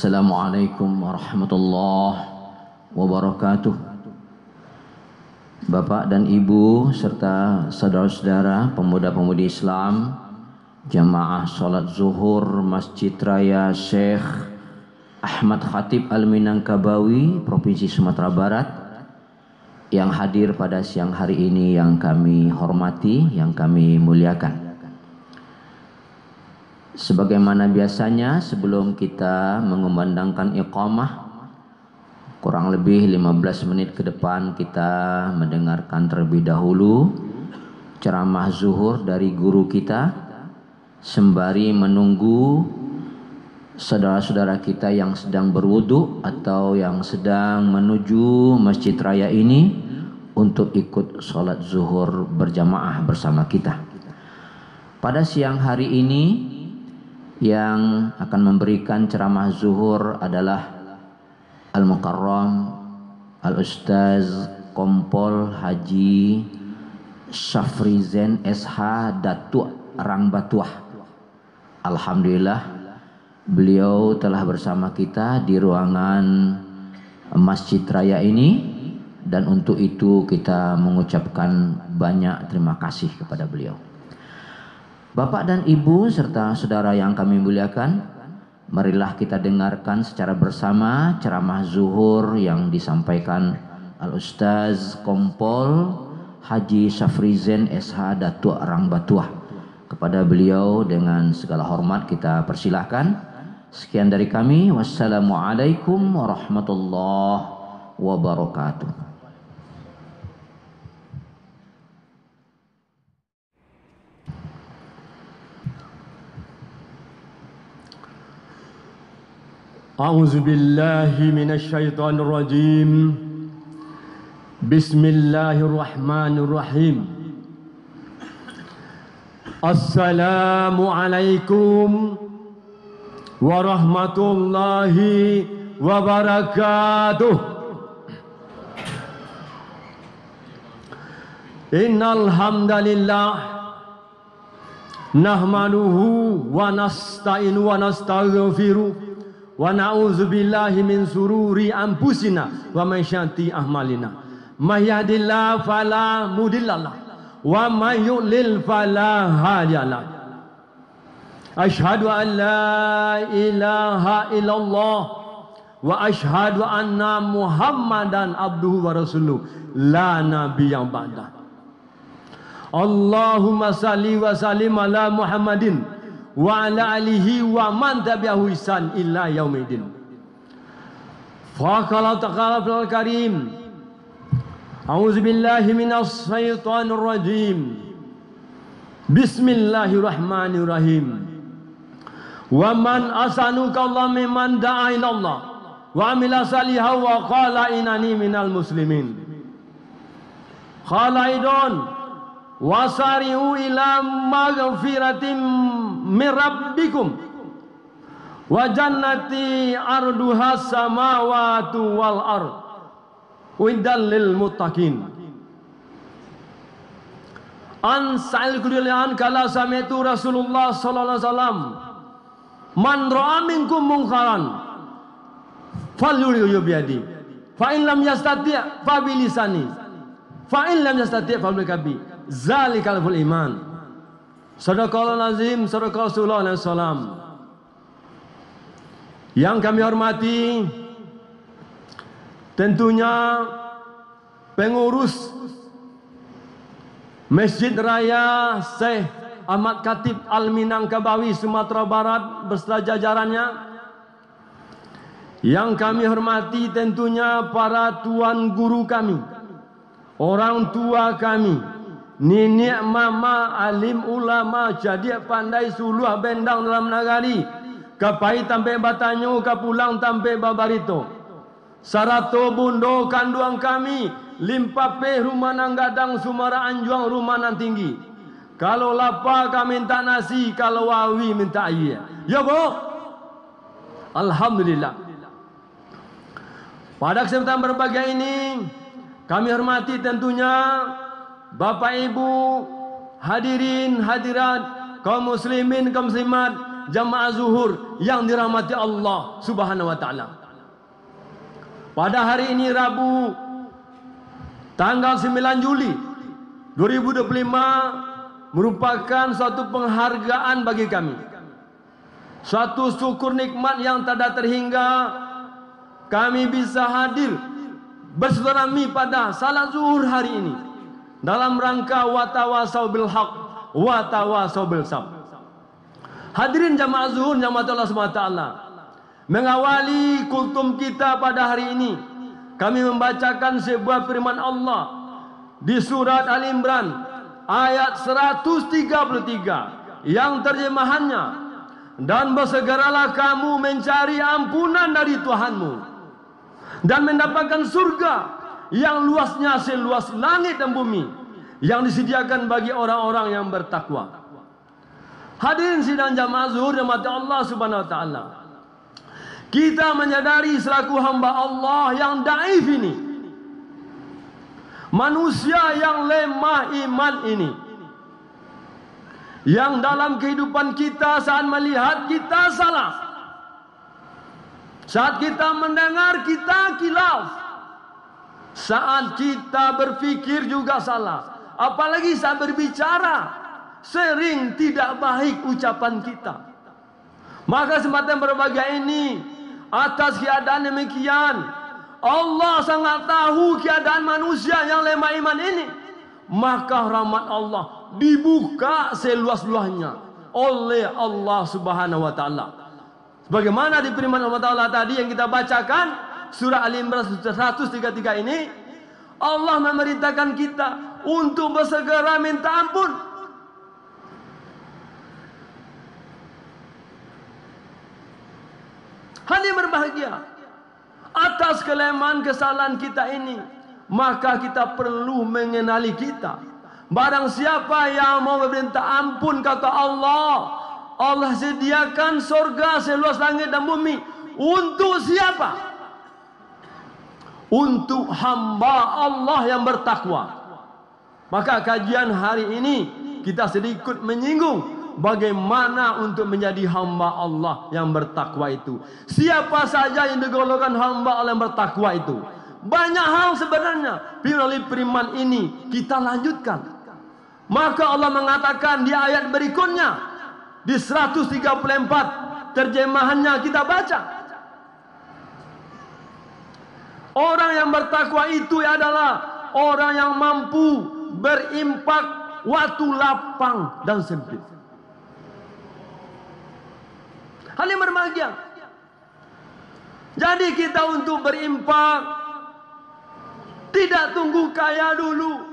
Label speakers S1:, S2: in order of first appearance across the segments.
S1: Assalamualaikum warahmatullahi wabarakatuh. Bapak dan Ibu serta saudara-saudara pemuda-pemudi Islam, jamaah sholat zuhur Masjid Raya Syekh Ahmad Khatib Al-Minangkabawi, Provinsi Sumatera Barat, yang hadir pada siang hari ini yang kami hormati, yang kami muliakan. Sebagaimana biasanya sebelum kita mengumandangkan iqamah, kurang lebih 15 menit ke depan kita mendengarkan terlebih dahulu ceramah zuhur dari guru kita, sembari menunggu saudara-saudara kita yang sedang berwudu atau yang sedang menuju Masjid Raya ini untuk ikut sholat zuhur berjamaah bersama kita. Pada siang hari ini yang akan memberikan ceramah zuhur adalah Al-Mukarram Al-Ustaz Kompol Haji Syafrizen SH Datuk Rangbatuah. Alhamdulillah beliau telah bersama kita di ruangan Masjid Raya ini, dan untuk itu kita mengucapkan banyak terima kasih kepada beliau. Bapak dan Ibu serta saudara yang kami muliakan, marilah kita dengarkan secara bersama ceramah zuhur yang disampaikan Al-Ustaz Kompol Haji Syafrizen SH Datuk Rangbatuah. Kepada beliau dengan segala hormat kita persilahkan. Sekian dari kami. Wassalamualaikum warahmatullahi wabarakatuh.
S2: A'udzu billahi minasyaitonir rajim. Bismillahirrahmanirrahim. Assalamualaikum warahmatullahi wabarakatuh. Innal hamdalillah nahmaduhu wa nasta'inu wa nastaghfiruh wa na'udzu billahi min sururi anfusina wa min syarri a'malina. May yahdihillahu fala mudhillalah wa may yudlil fala hadiyalah. Asyhadu an la ilaha illallah wa asyhadu anna Muhammadan abduhu wa rasuluh la nabiyya ba'da. Allahumma salli wa sallim ala Muhammadin wa ala alihi wa man tabi'ahu ihsan illa yaumidin. Faqala ta'ala fil karim. A'udzu billahi minas syaitonir rajim. Bismillahirrahmanirrahim. Wa man asanu kallam mimman da'a ila Allah wa amila salihan wa qala innani minal muslimin. Khalaidun wasari'u ila maghfiratin min rabbikum wa jannati arduha samawati wal ard uiddat lil muttaqin. An sa'il kulian kala sami'tu Rasulullah sallallahu alaihi wasallam man ra'a minkum munkaran falyughayyirhu bi yadihi fa in lam yastati' fa bi lisani fa in lam yastati' fa bi qalbi zalikal ful iman. Sadaqallahul azim, sadaqallahu sallallahu alaihi wasallam. Yang kami hormati tentunya pengurus Masjid Raya Syekh Ahmad Khatib Al-Minangkabawi Sumatera Barat beserta jajarannya. Yang kami hormati tentunya para tuan guru kami, orang tua kami, nenek mama, alim ulama, jadi pandai suluh bendang dalam nagari, kapai tampe batanyo, kapulang tampe babarito. Sarato bundo kanduang kami, limpape rumah nanggadang Sumara Anjuang rumah nan tinggi. Kalau lapar kami minta nasi, kalau wawi minta air. Ya bu, alhamdulillah. Pada kesempatan berbahagia ini, kami hormati tentunya Bapak Ibu, hadirin hadirat, kaum muslimin kaum muslimat jamaah zuhur yang dirahmati Allah Subhanahu wa taala. Pada hari ini Rabu tanggal 9 Juli 2025 merupakan suatu penghargaan bagi kami. Suatu syukur nikmat yang tak ada terhingga kami bisa hadir bersilaturahmi pada salat zuhur hari ini dalam rangka watawasau bil haq watawasau bil sabr. Hadirin jamaah zuhur jamaah Allah SWT, mengawali kultum kita pada hari ini kami membacakan sebuah firman Allah di surat Al Imran ayat 133 yang terjemahannya, dan bersegeralah kamu mencari ampunan dari Tuhanmu dan mendapatkan surga yang luasnya seluas langit dan bumi yang disediakan bagi orang-orang yang bertakwa. Hadirin sidang jamaah zuhur rahmati Allah Subhanahu wa taala. Kita menyadari selaku hamba Allah yang daif ini, manusia yang lemah iman ini, yang dalam kehidupan kita saat melihat kita salah, saat kita mendengar kita khilaf, saat kita berpikir juga salah, apalagi saat berbicara sering tidak baik ucapan kita. Maka kesempatan berbahagia ini, atas keadaan demikian, Allah sangat tahu keadaan manusia yang lemah iman ini, maka rahmat Allah dibuka seluas-luasnya oleh Allah Subhanahu wa taala. Sebagaimana di firman Allah Taala tadi yang kita bacakan, surah Al Imran 133 ini, Allah memerintahkan kita untuk bersegera minta ampun. Hanya berbahagia atas kelemahan kesalahan kita ini, maka kita perlu mengenali kita. Barang siapa yang mau meminta ampun, kata Allah, Allah sediakan surga seluas langit dan bumi. Untuk siapa? Untuk hamba Allah yang bertakwa. Maka kajian hari ini kita sedikit menyinggung bagaimana untuk menjadi hamba Allah yang bertakwa itu. Siapa saja yang digolongkan hamba Allah yang bertakwa itu? Banyak hal sebenarnya. Melalui firman ini kita lanjutkan. Maka Allah mengatakan di ayat berikutnya, di 134 terjemahannya kita baca, orang yang bertakwa itu adalah orang yang mampu berimpak waktu lapang dan sempit. Hal yang berbahagia. Jadi kita untuk berimpak tidak tunggu kaya dulu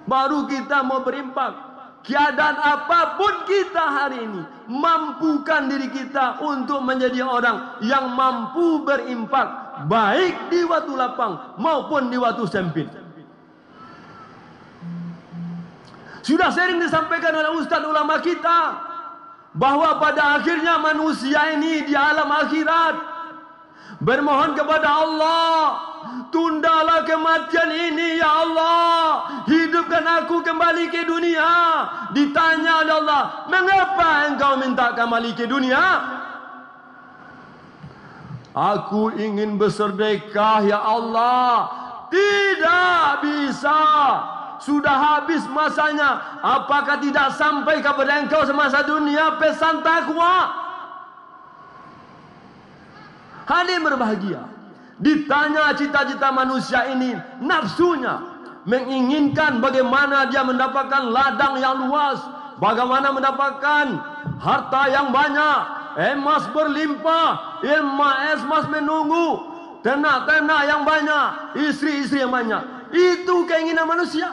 S2: baru kita mau berimpak. Keadaan apapun kita hari ini, mampukan diri kita untuk menjadi orang yang mampu berimpak, baik di waktu lapang maupun di waktu sempit. Sudah sering disampaikan oleh ustaz ulama kita bahwa pada akhirnya manusia ini di alam akhirat bermohon kepada Allah, tundalah kematian ini ya Allah, hidupkan aku kembali ke dunia. Ditanya oleh Allah, mengapa engkau minta kembali ke dunia? Aku ingin bersedekah ya Allah. Tidak bisa, sudah habis masanya. Apakah tidak sampai kepada engkau semasa dunia pesan takwa? Hadir berbahagia. Ditanya cita-cita manusia ini, nafsunya menginginkan bagaimana dia mendapatkan ladang yang luas, bagaimana mendapatkan harta yang banyak, emas berlimpah, emas menunggu, ternak-ternak yang banyak, istri-istri yang banyak. Itu keinginan manusia.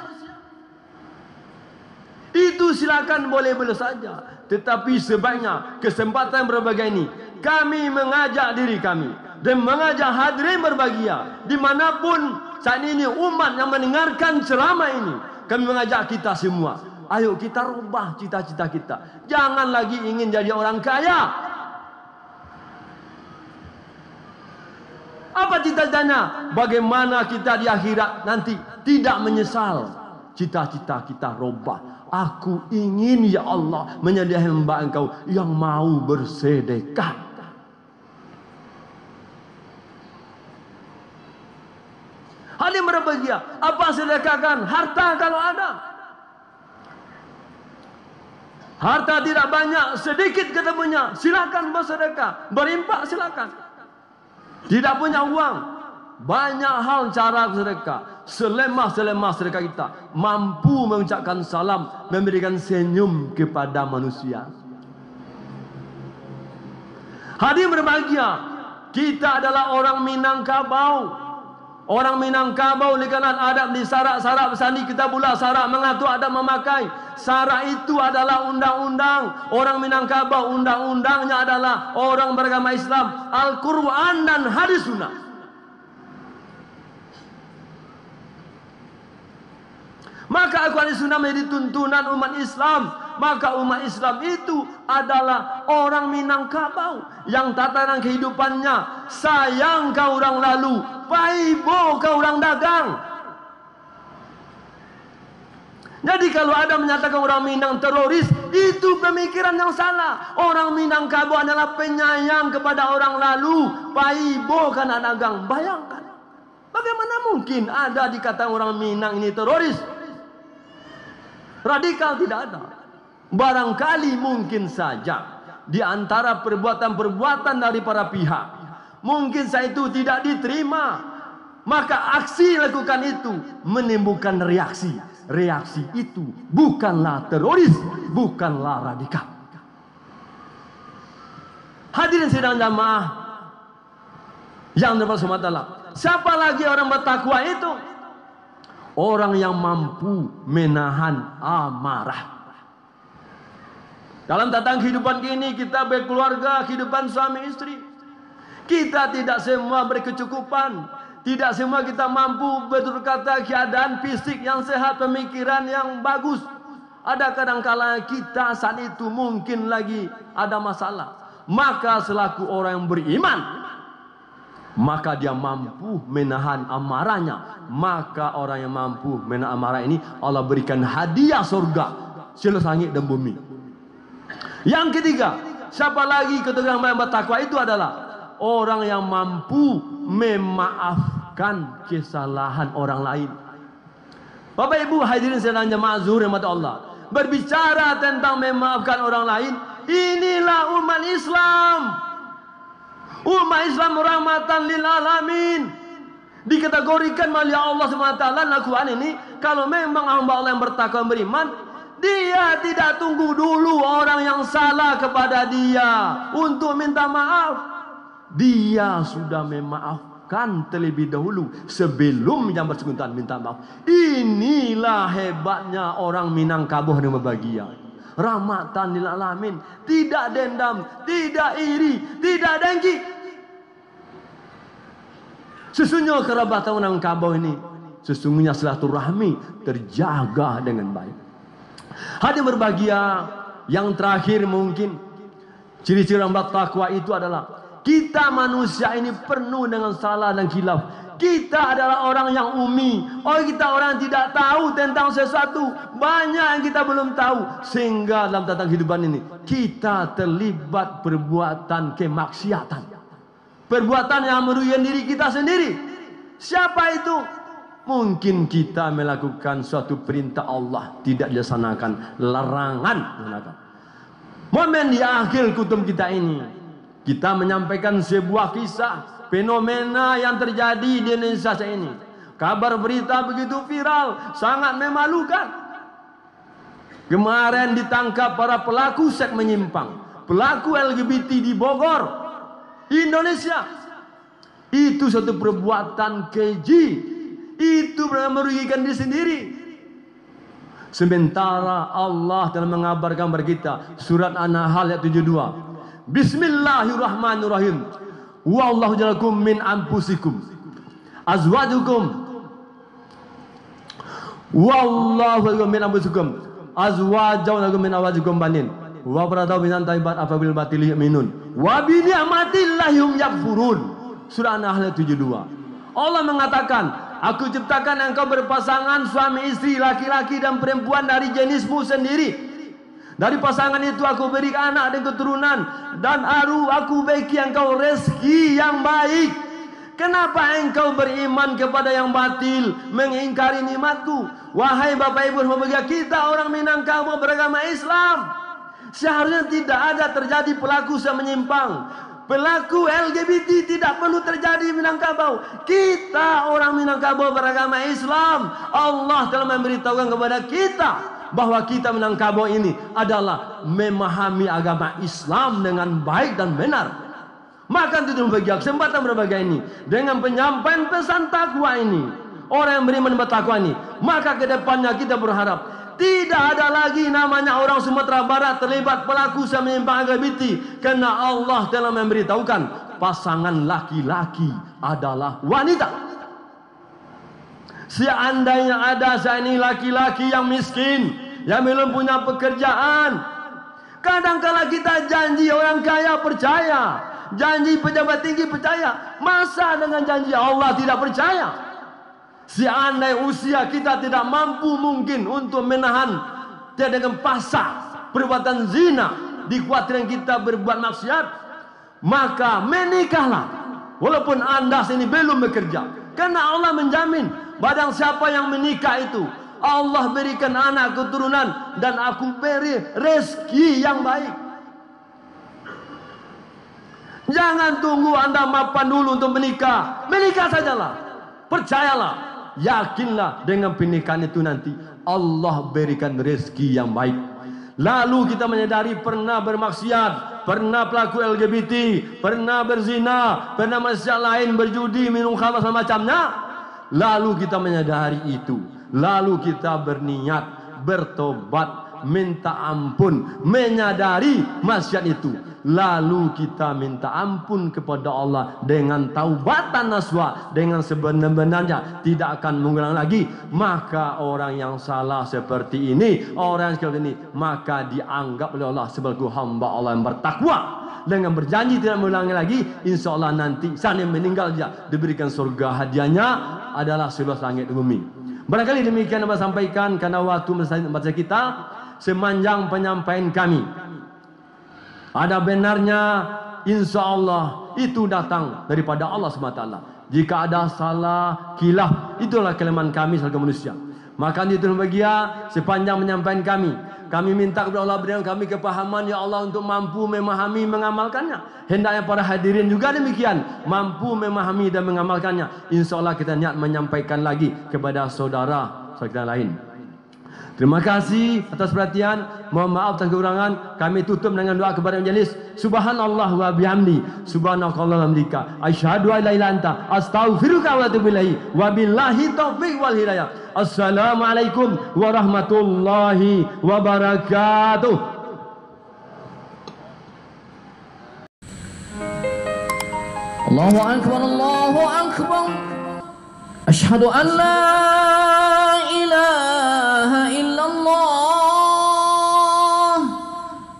S2: Itu silakan boleh-boleh saja. Tetapi sebaiknya kesempatan berbahagia ini kami mengajak diri kami dan mengajak hadirin berbahagia dimanapun saat ini umat yang mendengarkan ceramah ini. Kami mengajak kita semua, ayo kita rubah cita-cita kita. Jangan lagi ingin jadi orang kaya. Apa cita-citanya? Bagaimana kita di akhirat nanti tidak menyesal cita-cita kita robah. Aku ingin ya Allah menjadi hamba Engkau yang mau bersedekah. Hadirin berbahagia, apa sedekahkan? Harta kalau ada. Harta tidak banyak, sedikit ketemunya, silakan bersedekah, berinfak silakan. Tidak punya uang, banyak hal cara sedekah. Selemah-selemah sedekah kita mampu mengucapkan salam, memberikan senyum kepada manusia. Hadirin berbahagia, kita adalah orang Minangkabau. Orang Minangkabau oleh kerana adab di sarak-sarak bersandi kita pula sarak mengatur adab memakai. Sarak itu adalah undang-undang. Orang Minangkabau undang-undangnya adalah orang beragama Islam, Al-Quran dan hadis sunnah. Maka Al-Quran dan sunnah menjadi tuntunan umat Islam. Maka umat Islam itu adalah orang Minangkabau yang tatanan kehidupannya sayang ke orang lalu, paibo ke orang dagang. Jadi kalau ada menyatakan orang Minang teroris, itu pemikiran yang salah. Orang Minangkabau adalah penyayang kepada orang lalu, paibo ke anak dagang. Bayangkan, bagaimana mungkin ada dikatakan orang Minang ini teroris? Radikal tidak ada. Barangkali mungkin saja di antara perbuatan-perbuatan dari para pihak, mungkin saja itu tidak diterima, maka aksi lakukan itu menimbulkan reaksi. Reaksi itu bukanlah teroris, bukanlah radikal. Hadirin sidang jamaah yang dirahmati Allah, siapa lagi orang bertakwa itu? Orang yang mampu menahan amarah. Dalam tatanan kehidupan ini kita berkeluarga, kehidupan suami istri, kita tidak semua berkecukupan, tidak semua kita mampu berkata keadaan fisik yang sehat, pemikiran yang bagus. Ada kadang-kala kita saat itu mungkin lagi ada masalah. Maka selaku orang yang beriman, maka dia mampu menahan amarahnya. Maka orang yang mampu menahan amarah ini Allah berikan hadiah surga seluruh langit dan bumi. Yang ketiga, siapa lagi ketika yang bertakwa itu adalah orang yang mampu memaafkan kesalahan orang lain. Bapak Ibu hadirin sekalian jemaah zuhur rahmat Allah, berbicara tentang memaafkan orang lain, inilah umat Islam. Umat Islam rahmatan lil alamin. Dikategorikan oleh Allah SWT Al-Quran ini, kalau memang hamba Allah yang bertakwa beriman, dia tidak tunggu dulu orang yang salah kepada dia untuk minta maaf. Dia sudah memaafkan terlebih dahulu sebelum yang bersangkutan minta maaf. Inilah hebatnya orang Minangkabau yang berbahagia. Rahmatan lil alamin, tidak dendam, tidak iri, tidak dengki. Sesungguhnya kerabatan orang Minangkabau ini, sesungguhnya silaturahmi terjaga dengan baik. Hadirin berbahagia, yang terakhir mungkin ciri-ciri orang bertakwa itu adalah kita manusia ini penuh dengan salah dan khilaf. Kita adalah orang yang umi. Kita orang yang tidak tahu tentang sesuatu. Banyak yang kita belum tahu. Sehingga dalam tatanan kehidupan ini kita terlibat perbuatan kemaksiatan, perbuatan yang merugikan diri kita sendiri. Siapa itu? Mungkin kita melakukan suatu perintah Allah tidak dilaksanakan, larangan dilaksanakan. Momen di akhir kutub kita ini, kita menyampaikan sebuah kisah fenomena yang terjadi di Indonesia ini. Kabar berita begitu viral, sangat memalukan. Kemarin ditangkap para pelaku seks menyimpang, pelaku LGBT di Bogor, Indonesia. Itu suatu perbuatan keji. Itu benar merugikan diri sendiri. Sementara Allah telah mengabarkan kepada kita surat An-Nahl ayat 72. Bismillahirrahmanirrahim. Wallahu ja'alakum min anfusikum azwajukum. Wallahu ja'alakum min anfusikum azwajukum min azwajikum banin. Wa baradau minan taibat afabil batili yu'minun. Wa bi ni'matillahi hum yakfurun. Surah An-Nahl ayat 72. Allah mengatakan, Aku ciptakan engkau berpasangan suami istri, laki-laki dan perempuan dari jenismu sendiri. Dari pasangan itu aku beri anak dan keturunan, dan aku bagi engkau rezeki yang baik. Kenapa engkau beriman kepada yang batil, mengingkari nikmatku? Wahai Bapak Ibu berbahagia, kita orang Minangkabau beragama Islam. Seharusnya tidak ada terjadi pelaku yang menyimpang. Pelaku LGBT tidak perlu terjadi di Minangkabau. Kita orang Minangkabau beragama Islam. Allah telah memberitahukan kepada kita bahwa kita Minangkabau ini adalah memahami agama Islam dengan baik dan benar. Maka itu bagi kesempatan berbagai ini dengan penyampaian pesan takwa ini, orang yang beriman bertakwa ini, maka kedepannya kita berharap tidak ada lagi namanya orang Sumatera Barat terlibat pelaku menyimpang LGBT, karena Allah telah memberitahukan pasangan laki-laki adalah wanita. Seandainya ada saya ini laki-laki yang miskin, yang belum punya pekerjaan, kadang-kala kita janji orang kaya percaya, janji pejabat tinggi percaya, masa dengan janji Allah tidak percaya? Seandainya usia kita tidak mampu mungkin untuk menahan dengan pasal perbuatan zina, dikhawatirkan kita berbuat maksiat, maka menikahlah walaupun anda sini belum bekerja, karena Allah menjamin barang siapa yang menikah itu Allah berikan anak keturunan dan aku beri rezeki yang baik. Jangan tunggu anda mapan dulu untuk menikah. Menikah sajalah. Percayalah, yakinlah dengan pernikahan itu nanti Allah berikan rezeki yang baik. Lalu kita menyadari pernah bermaksiat, pernah pelaku LGBT, pernah berzina, pernah maksiat lain, berjudi, minum khamar semacamnya. Lalu kita menyadari itu. Lalu kita berniat, bertobat, minta ampun, menyadari maksiat itu. Lalu kita minta ampun kepada Allah dengan taubatan nasuha, dengan sebenar-benarnya, tidak akan mengulang lagi. Maka orang yang salah seperti ini, orang yang seperti ini, maka dianggap oleh Allah sebagai hamba Allah yang bertakwa, dengan berjanji tidak mengulangi lagi. Insya Allah nanti saat meninggal dia diberikan surga, hadiahnya adalah seluas langit dan bumi. Barangkali demikian yang saya sampaikan, karena waktu membaca kita sepanjang penyampaian kami. Ada benarnya, insya Allah itu datang daripada Allah SWT. Jika ada salah, khilaf, itulah kelemahan kami sebagai manusia. Maka itu bahagia sepanjang menyampaikan kami minta kepada Allah berikan kami kepahaman ya Allah untuk mampu memahami, mengamalkannya. Hendaknya para hadirin juga demikian, mampu memahami dan mengamalkannya. Insya Allah kita niat menyampaikan lagi kepada saudara kita lain. Terima kasih atas perhatian. Mohon maaf atas kekurangan. Kami tutup dengan doa kepada majelis. Subhanallah wa bihamdi, subhanakallah wa bihamdika, asyhadu an la ilaha illa anta, astaghfiruka wa atubu ilaihi. Wabillahi taufiq wal hidayah. Assalamualaikum warahmatullahi wabarakatuh.
S1: Allahu akbar, Allahu akbar. Asyhadu an la ilaha illallah.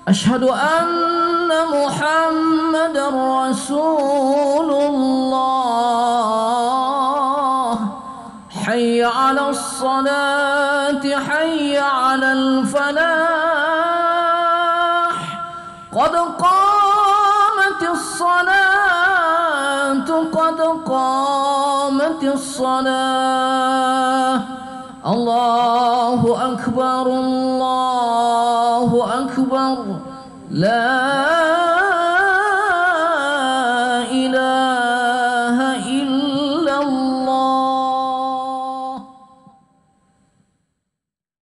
S1: Asyhadu anna Muhammadar Rasulullah. Hayya 'alas salati, hayya 'alal falah. Qad qamatis salatu, qad qamatis salah. Allahu akbar, Allahu akbar. La